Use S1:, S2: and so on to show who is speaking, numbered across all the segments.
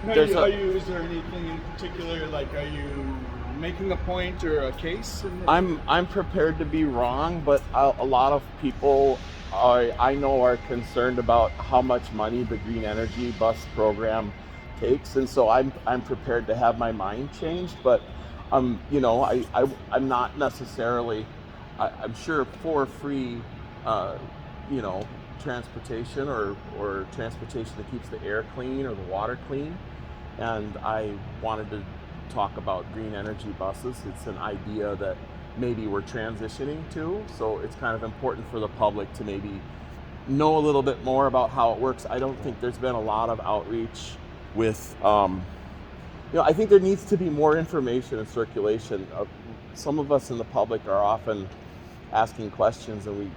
S1: Is there anything in particular, like, are you making a point or a case?
S2: I'm prepared to be wrong, but a lot of people I know are concerned about how much money the green energy bus program takes, and so I'm prepared to have my mind changed. But I'm not necessarily. I'm sure for free, uh, you know, transportation or transportation that keeps the air clean or the water clean. And I wanted to talk about green energy buses. It's an idea that maybe we're transitioning to, so it's kind of important for the public to maybe know a little bit more about how it works. I don't think there's been a lot of outreach with, I think there needs to be more information in circulation. Some of us in the public are often asking questions, and we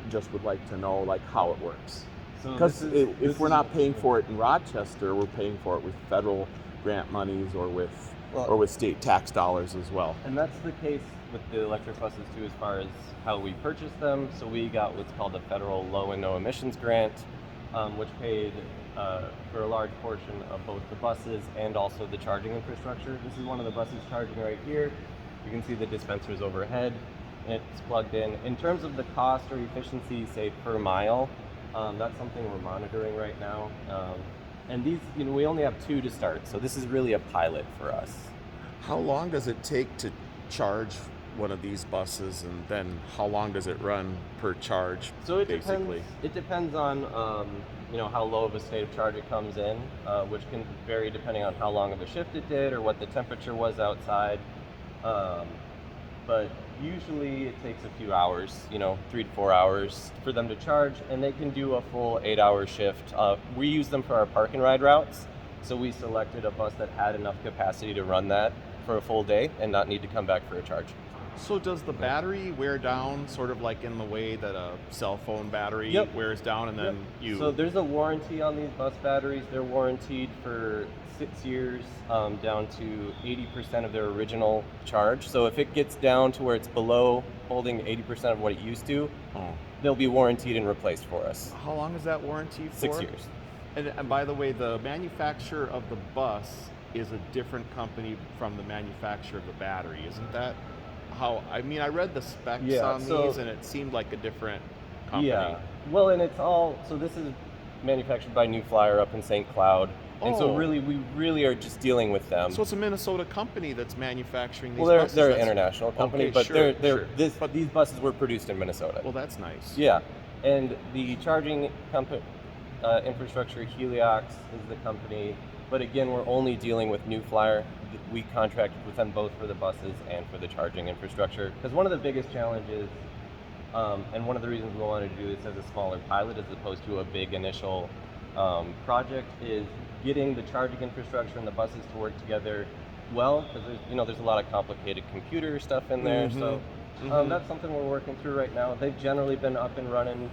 S2: just would like to know like how it works. Because if we're not paying for it in Rochester, we're paying for it with federal grant monies or with state tax dollars as well.
S3: And that's the case with the electric buses too, as far as how we purchase them. So we got what's called a federal low and no emissions grant, which paid for a large portion of both the buses and also the charging infrastructure. This is one of the buses charging right here. You can see the dispensers overhead. It's plugged in. In terms of the cost or efficiency, say per mile, that's something we're monitoring right now. And these, we only have 2 to start, so this is really a pilot for us.
S2: How long does it take to charge one of these buses, and then how long does it run per charge?
S3: So it
S2: basically
S3: depends on how low of a state of charge it comes in, which can vary depending on how long of a shift it did or what the temperature was outside. But usually it takes a few hours, 3 to 4 hours for them to charge, and they can do a full 8-hour shift. We use them for our park and ride routes, so we selected a bus that had enough capacity to run that for a full day and not need to come back for a charge.
S2: So does the battery wear down sort of like in the way that a cell phone battery wears down, and then
S3: So there's a warranty on these bus batteries. They're warranted for 6 years, down to 80% of their original charge. So if it gets down to where it's below holding 80% of what it used to, they'll be warranted and replaced for us.
S2: How long is that warranty for?
S3: 6 years.
S2: And by the way, the manufacturer of the bus is a different company from the manufacturer of the battery, isn't that? I read the specs on these, and it seemed like a different company.
S3: Yeah, well, and so this is manufactured by New Flyer up in St. Cloud. And so we really are just dealing with them.
S2: So it's a Minnesota company that's manufacturing these
S3: buses?
S2: Buses?
S3: Well, they're an international company, but
S2: sure.
S3: These buses were produced in Minnesota.
S2: Well, that's nice.
S3: Yeah, and the charging infrastructure, Heliox, is the company. But again, we're only dealing with New Flyer. We contracted with them both for the buses and for the charging infrastructure. Because one of the biggest challenges, and one of the reasons we wanted to do this as a smaller pilot as opposed to a big initial project, is getting the charging infrastructure and the buses to work together well. Because there's a lot of complicated computer stuff in there. So that's something we're working through right now. They've generally been up and running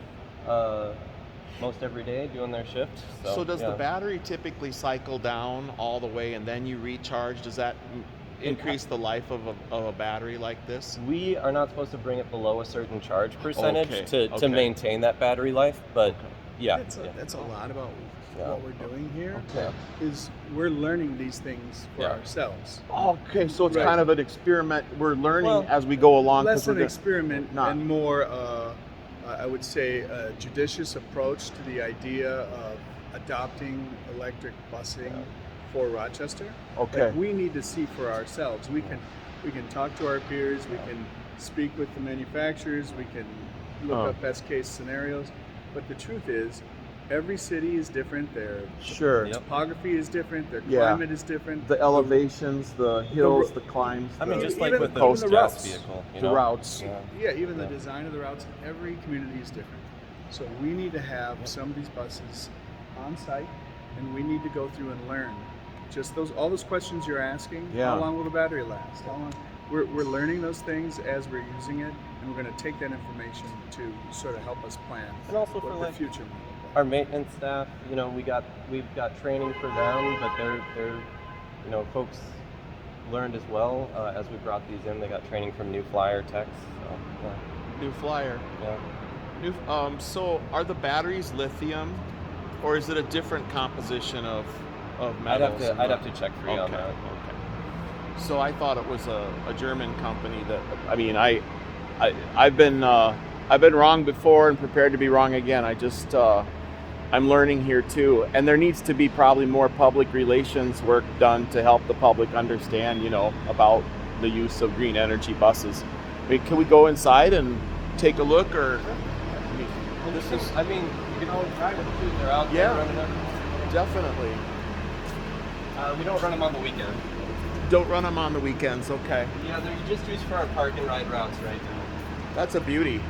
S3: most every day doing their shift.
S2: So does the battery typically cycle down all the way and then you recharge? Does that increase the life of a battery like this?
S3: We are not supposed to bring it below a certain charge percentage to maintain that battery life, but
S1: that's a lot about what we're doing here. Is we're learning these things for ourselves.
S2: Okay, so it's kind of an experiment. We're learning as we go along.
S1: Less an experiment and more I would say a judicious approach to the idea of adopting electric busing for Rochester.
S2: Okay.
S1: Like we need to see for ourselves. We can talk to our peers, we can speak with the manufacturers, we can look up best case scenarios, but the truth is every city is different, their topography is different, their climate is different.
S2: The elevations, the hills, the climbs.
S3: Just like with the post-gas vehicle.
S2: The routes.
S1: Even the design of the routes, every community is different. So we need to have some of these buses on site, and we need to go through and learn. Just all those questions you're asking, how long will the battery last? How long? We're learning those things as we're using it, and we're going to take that information to sort of help us plan
S3: and also
S1: what
S3: for
S1: the future will look like.
S3: Our maintenance staff, we've got training for them, but they're folks learned as well as we brought these in. They got training from New Flyer techs. So,
S2: New Flyer.
S3: Yeah.
S2: So are the batteries lithium, or is it a different composition of of
S3: I'd
S2: metals.
S3: have to check for you on that.
S2: Okay. So I thought it was a German company that, I mean, I've been wrong before and prepared to be wrong again. I'm learning here too, and there needs to be probably more public relations work done to help the public understand, about the use of green energy buses. I mean, can we go inside and take a look, or?
S3: I mean, you can always drive them too. They're out there running them.
S2: Definitely.
S3: We don't run them on the weekend.
S2: Don't run them on the weekends, okay.
S3: Yeah, they're just used for our park and ride routes right now.
S2: That's a beauty.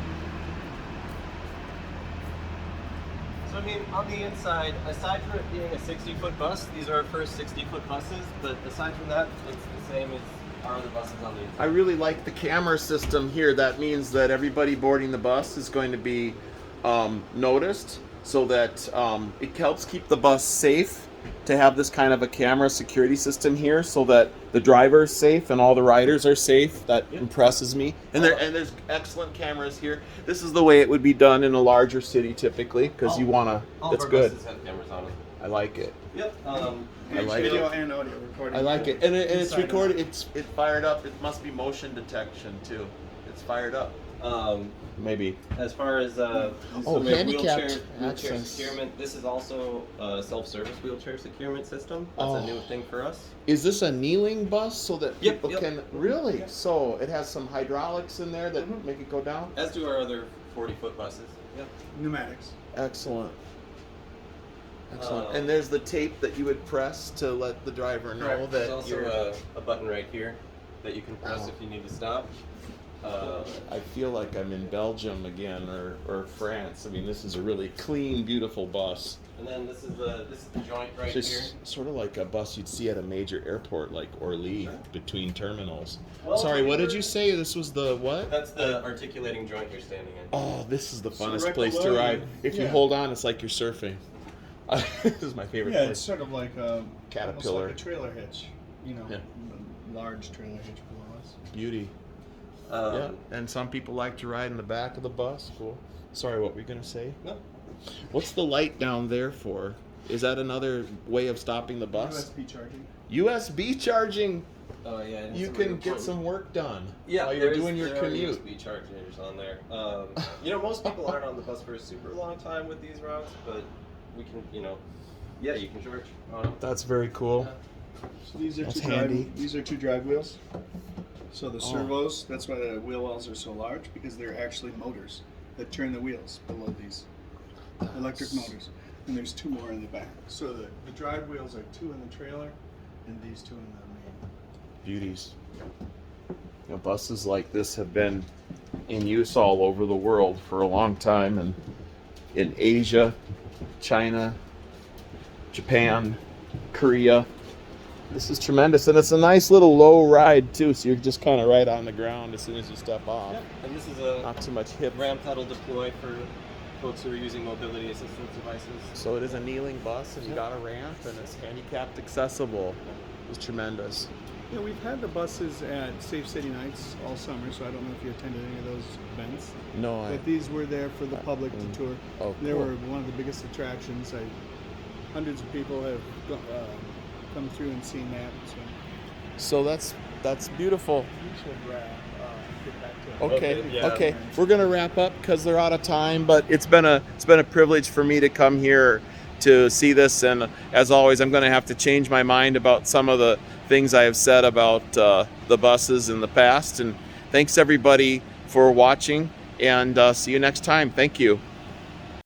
S3: So I mean, on the inside, aside from it being a 60-foot bus, these are our first 60-foot buses, but aside from that, it's the same as our other buses on the inside.
S2: I really like the camera system here. That means that everybody boarding the bus is going to be noticed, so that it helps keep the bus safe to have this kind of a camera security system here, so that the driver is safe and all the riders are safe. That impresses me. And there's excellent cameras here. This is the way it would be done in a larger city typically, because you want to. That's good.
S3: Buses have cameras on them.
S2: I like it.
S3: Yep.
S2: I like
S1: video
S2: it.
S1: and audio recording.
S2: I like it, and it's
S1: Inside
S2: recorded. It's fired up. It must be motion detection too. It's fired up. Maybe.
S3: As far as
S2: handicapped
S3: wheelchair
S2: access.
S3: securement, this is also a self-service wheelchair securement system. That's a new thing for us.
S2: Is this a kneeling bus so that
S3: Yep,
S2: people
S3: yep.
S2: can really? So it has some hydraulics in there that make it go down.
S3: As do our other 40-foot buses. Yep.
S1: Pneumatics.
S2: Excellent. Excellent. And there's the tape that you would press to let the driver know
S1: Correct.
S2: that
S3: There's
S2: you're.
S3: also a button right here that you can press if you need to stop.
S2: I feel like I'm in Belgium again, or France. I mean, this is a really clean, beautiful bus.
S3: And then this is the joint right
S2: It's
S3: here.
S2: sort of like a bus you'd see at a major airport, like Orly, between terminals.
S3: Well,
S2: Sorry, what did you say? This was the what?
S3: That's the articulating joint you're standing in.
S2: Oh, this is the
S1: So
S2: funnest
S1: right
S2: place to
S1: below
S2: ride.
S1: you.
S2: If you
S1: Yeah.
S2: hold on, it's like you're surfing. This is my favorite
S1: Yeah,
S2: place.
S1: it's sort of like a
S2: Caterpillar.
S1: almost like a trailer hitch.
S2: Yeah.
S1: Large trailer hitch below us.
S2: Beauty. Yeah, and some people like to ride in the back of the bus. Cool. Sorry, what were you gonna say?
S3: No.
S2: What's the light down there for? Is that another way of stopping the bus?
S1: USB charging.
S2: USB charging.
S3: Oh yeah. and
S2: You
S3: some
S2: can
S3: of
S2: get
S3: your
S2: some work done
S3: Yeah,
S2: while you're
S3: there's-
S2: doing your
S3: there are
S2: commute.
S3: USB chargers on there. Most people aren't on the bus for a super long time with these routes, but we can, yeah, you can charge on them.
S2: That's very cool.
S1: So these are
S2: That's
S1: two
S2: handy.
S1: drive. These are two drive wheels. So the
S2: Oh.
S1: servos. That's why the wheel wells are so large, because they're actually motors that turn the wheels below these electric motors. And there's two more in the back. So the drive wheels are two in the trailer, and these two in the main.
S2: Beauties. Buses like this have been in use all over the world for a long time, and in Asia, China, Japan, Korea. This is tremendous, and it's a nice little low ride too, so you're just kind of right on the ground as soon as you step off.
S3: Yep. And this is a
S2: Not too much hip.
S3: ramp that'll deploy for folks who are using mobility assistance devices.
S2: So it is a kneeling bus, and you got a ramp, and it's handicapped accessible. It's tremendous.
S1: Yeah, we've had the buses at Safe City Nights all summer, so I don't know if you attended any of those events.
S2: No,
S1: But these were there for the public to tour.
S2: Oh,
S1: They
S2: cool.
S1: were one of the biggest attractions. Hundreds of people have come through and seen that. So
S2: So that's beautiful.
S1: we should get back to it.
S2: Okay,
S3: Okay, yeah.
S2: okay. We're gonna wrap up because they're out of time. But it's been a privilege for me to come here to see this, and as always, I'm gonna have to change my mind about some of the things I have said about the buses in the past. And thanks everybody for watching, and see you next time. Thank you.